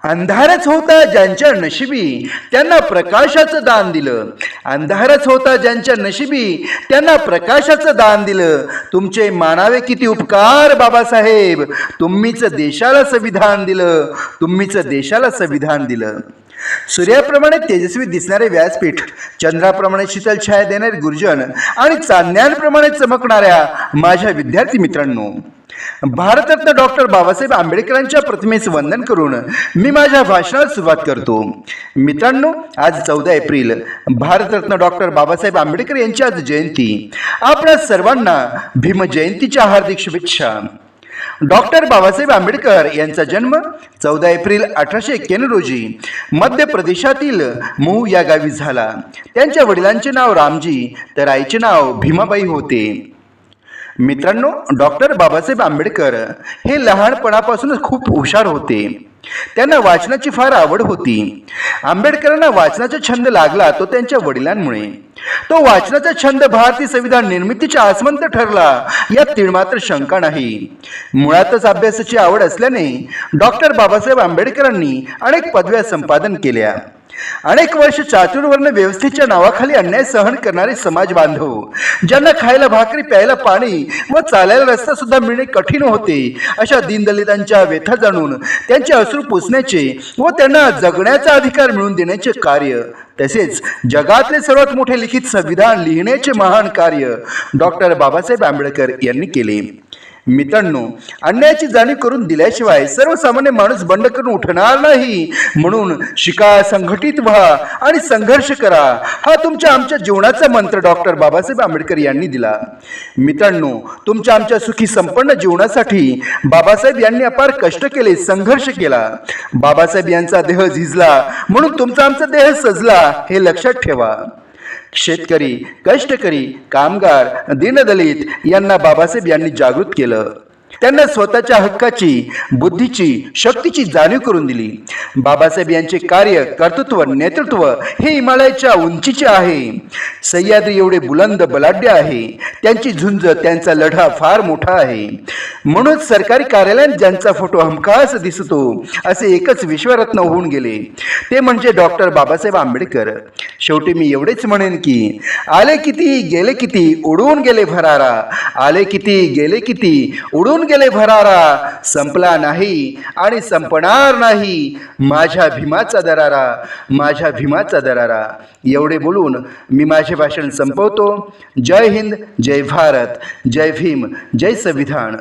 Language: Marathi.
अंधारच होता ज्यांच्या नशिबी त्यांना प्रकाशाचं दान दिलं. अंधारच होता ज्यांच्या नशिबी त्यांना प्रकाशाचं दान दिलं. तुमचे मानावे किती उपकार बाबासाहेब, तुम्हीच देशाला संविधान दिलं, तुम्हीच देशाला संविधान दिलं. सूर्याप्रमाणे तेजस्वी दिसणारे व्यासपीठ, चंद्राप्रमाणे शीतल छाया देणारे गुरुजन आणि चांदण्यांप्रमाणे चमकणाऱ्या माझ्या विद्यार्थी मित्रांनो, भारतरत्न डॉक्टर बाबासाहेब आंबेडकरांच्या प्रतिमेस वंदन करून मी माझ्या भाषणाला सुरुवात करतो. मित्रांनो, आज 14 एप्रिल भारतरत्न डॉक्टर बाबासाहेब आंबेडकर यांची आज जयंती. आपल्या सर्वांना भीम जयंतीच्या हार्दिक शुभेच्छा. डॉक्टर बाबासाहेब आंबेडकर यांचा जन्म 14 एप्रिल 1891 रोजी मध्य प्रदेशातील महू या गावी झाला. त्यांच्या वडिलांचे नाव रामजी तर आईचे नाव भीमाबाई होते. मित्रांनो, डॉक्टर बाबासाहेब आंबेडकर हे लहानपणापासूनच खूप हुशार होते. त्यांना वाचनाची फार आवड होती. आंबेडकरांना वाचनाचा छंद लागला तो त्यांच्या वडिलांमुळे. तो वाचनाचा छंद भारतीय संविधान निर्मितीच्या आसमंत ठरला यात तीळमात्र शंका नाही. मुळातच अभ्यासाची आवड असल्याने डॉक्टर बाबासाहेब आंबेडकरांनी अनेक पदव्या संपादन केल्या. अनेक वर्ष चातुर्वर्ण व्यवस्थेच्या नावाखाली अन्याय सहन करणारे समाज बांधव, ज्यांना खायला भाकरी, प्यायला पाणी व चालायला रस्ता सुद्धा मिळणे कठीण होते, अशा दीनदलितांच्या व्यथा जाणून त्यांचे अश्रू पुसण्याचे व त्यांना जगण्याचा अधिकार मिळवून देण्याचे कार्य, तसेच जगातले सर्वात मोठे लिखित संविधान लिहिण्याचे महान कार्य डॉक्टर बाबासाहेब आंबेडकर यांनी केले. मित्रांनो, अन्यायाची जाणीव करून दिल्याशिवाय सर्वसामान्य माणूस बंड करून उठणार नाही. म्हणून शिका, संघटित व्हा आणि संघर्ष करा, हा तुमच्या आमच्या जीवनाचा मंत्र डॉक्टर बाबासाहेब आंबेडकर यांनी दिला. मित्रांनो, तुमच्या आमच्या सुखी संपन्न जीवनासाठी बाबासाहेब यांनी अपार कष्ट केले, संघर्ष केला. बाबासाहेब यांचा देह झिजला म्हणून तुमचा आमचा देह सजला, हे लक्षात ठेवा. शेतकरी, कष्टकरी, कामगार, दीनदलित यांना बाबासाहेब यांनी जागृत केलं. त्यांना स्वतःच्या हक्काची, बुद्धीची, शक्तीची जाणीव करून दिली. बाबासाहेब यांचे कार्य, कर्तृत्व, नेतृत्व हे हिमालयाच्या उंचीचे आहे. सह्याद्री एवढे बुलंद बलाढ्य आहे. त्यांची झुंज, त्यांचा लढा फार मोठा आहे. म्हणून सरकारी कार्यालयात ज्यांचा फोटो हमखास दिसतो असे एकच विश्वरत्न होऊन गेले, ते म्हणजे डॉक्टर बाबासाहेब आंबेडकर. शेवटी मी एवढेच म्हणेन की आले किती गेले किती उडून गेले भरारा, आले किती गेले किती उडून गेले भरारा, संपला नाही आणि संपणार नाही माझ्या भीमाचा दरारा, माझ्या भीमाचा दरारा. एवढे बोलून मी माझे भाषण संपवतो. जय हिंद, जय भारत, जय भीम, जय संविधान.